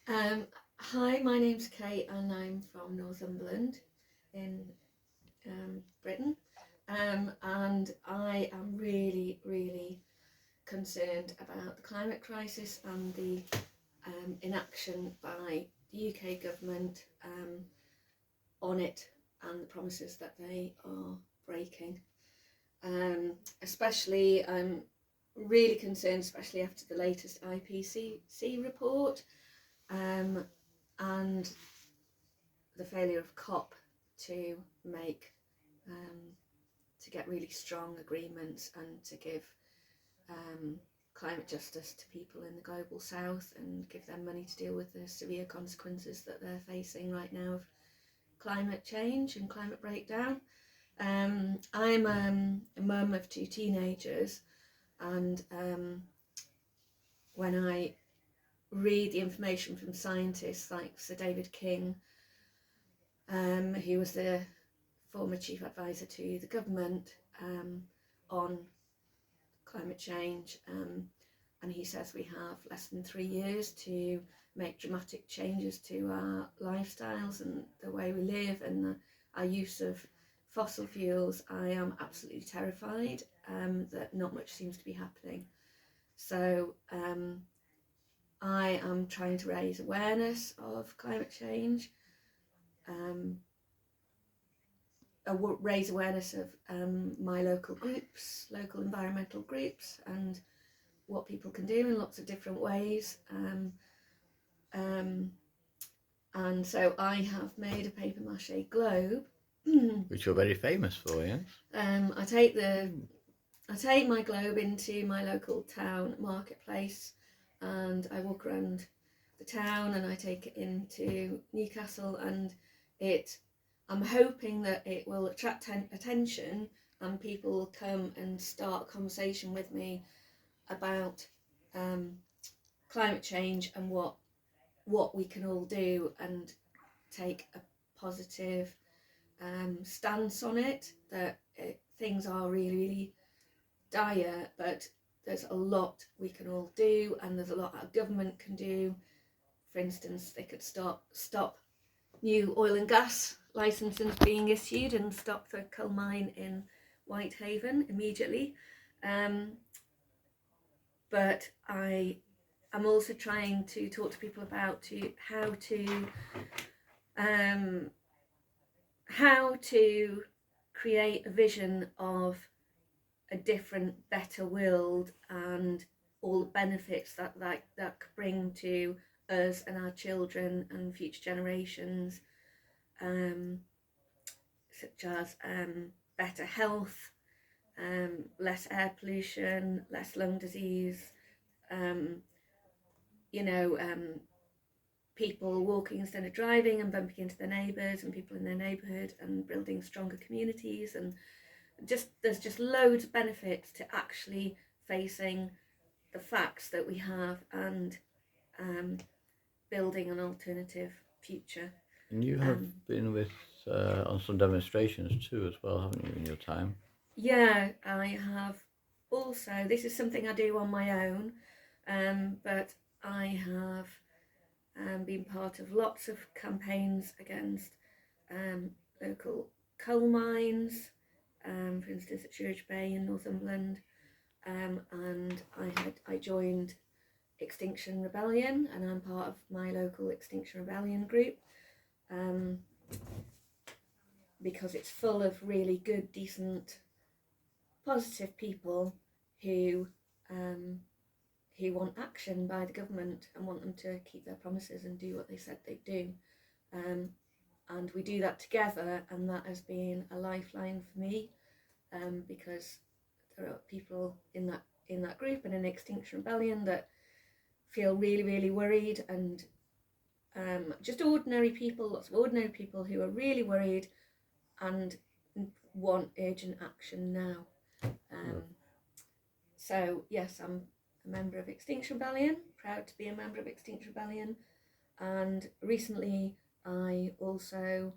Hi, my name's Kate and I'm from Northumberland in Britain. And I am really, really concerned about the climate crisis and the inaction by the UK government on it and the promises that they are breaking. Especially, I'm really concerned, especially after the latest IPCC report. And the failure of COP to make to get really strong agreements and to give climate justice to people in the global south and give them money to deal with the severe consequences that they're facing right now of climate change and climate breakdown. I'm a mum of two teenagers, and when I read the information from scientists like Sir David King, who was the former chief advisor to the government on climate change, and he says we have less than 3 years to make dramatic changes to our lifestyles and the way we live and our use of fossil fuels. I am absolutely terrified that not much seems to be happening. So I am trying to raise awareness of climate change, raise awareness of my local groups, local environmental groups, and what people can do in lots of different ways. And so I have made a paper mache globe, which you're very famous for, yes? I take my globe into my local town marketplace, and I walk around the town, and I take it into Newcastle, and I'm hoping that it will attract attention and people will come and start a conversation with me about climate change and what we can all do, and take a positive stance on it, that things are really, really dire, but there's a lot we can all do, and there's a lot our government can do. For instance, they could stop new oil and gas licenses being issued and stop the coal mine in Whitehaven immediately. But I am also trying to talk to people about how to create a vision of a different, better world, and all the benefits that could bring to us and our children and future generations, such as better health, less air pollution, less lung disease, people walking instead of driving and bumping into their neighbours and people in their neighbourhood, and building stronger communities. And there's just loads of benefits to actually facing the facts that we have and building an alternative future. And you have been with on some demonstrations too as well, haven't you, in your time? Yeah, I have also. This is something I do on my own, but I have been part of lots of campaigns against local coal mines, for instance at Sherridge Bay in Northumberland, and I joined Extinction Rebellion, and I'm part of my local Extinction Rebellion group, because it's full of really good, decent, positive people who want action by the government and want them to keep their promises and do what they said they'd do. And we do that together, and that has been a lifeline for me, because there are people in that group and in Extinction Rebellion that feel really, really worried, and just ordinary people, lots of ordinary people who are really worried and want urgent action now. So yes, I'm a member of Extinction Rebellion, proud to be a member of Extinction Rebellion, and recently I also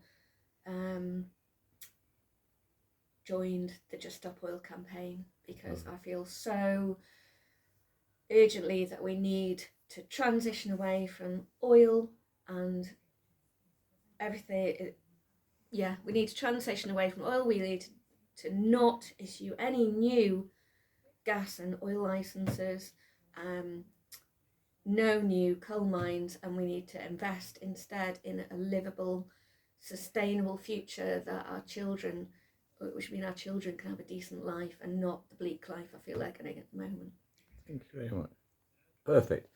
joined the Just Stop Oil campaign, because I feel so urgently that we need to transition away from oil and everything. We need to transition away from oil. We need to not issue any new gas and oil licenses, no new coal mines, and we need to invest instead in a livable, sustainable future that our children, which means our children can have a decent life and not the bleak life I feel like getting at the moment. Thank you very much. Perfect.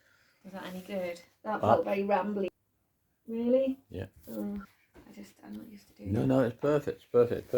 Was that any good? That felt very rambly. Really? Yeah. I'm not used to doing that. No, it's perfect. It's perfect.